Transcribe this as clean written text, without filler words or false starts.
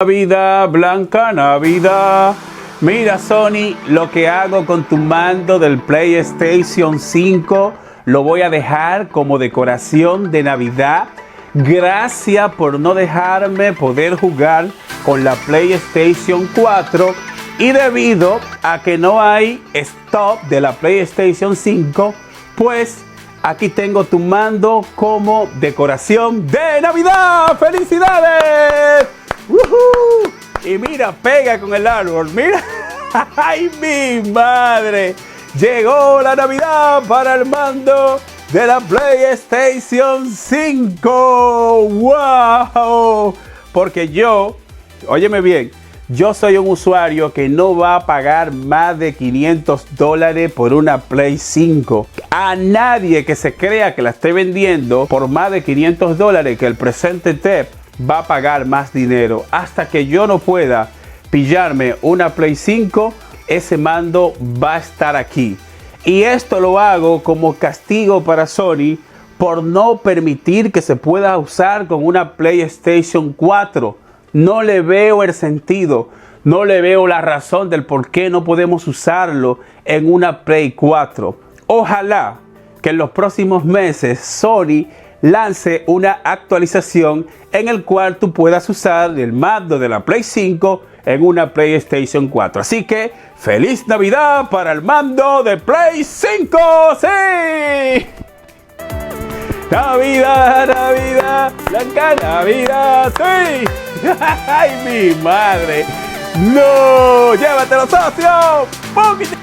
Navidad, blanca Navidad. Mira, Sony, lo que hago con tu mando del PlayStation 5 lo voy a dejar como decoración de Navidad. Gracias por no dejarme poder jugar con la PlayStation 4. Y debido a que no hay stock de la PlayStation 5, pues aquí tengo tu mando como decoración de Navidad. ¡Felicidades! ¡Woohoo! Y mira, pega con el árbol, mira. ¡Ay, mi madre! Llegó la Navidad para el mando de la PlayStation 5. ¡Wow! Porque yo, óyeme bien, yo soy un usuario que no va a pagar más de $500 por una Play 5. A nadie que se crea que la esté vendiendo por más de $500 que el presente TEP va a pagar más dinero. Hasta que yo no pueda pillarme una Play 5, ese mando va a estar aquí. Y esto lo hago como castigo para Sony por no permitir que se pueda usar con una PlayStation 4. No le veo el sentido, no le veo la razón del por qué no podemos usarlo en una Play 4. Ojalá que en los próximos meses Sony lance una actualización en el cual tú puedas usar el mando de la Play 5 en una PlayStation 4. Así que, ¡feliz Navidad para el mando de Play 5! ¡Sí! Navidad, Navidad, blanca Navidad, ¡sí! ¡Ay, mi madre! ¡No! ¡Llévatelo, socio! ¡Poquito!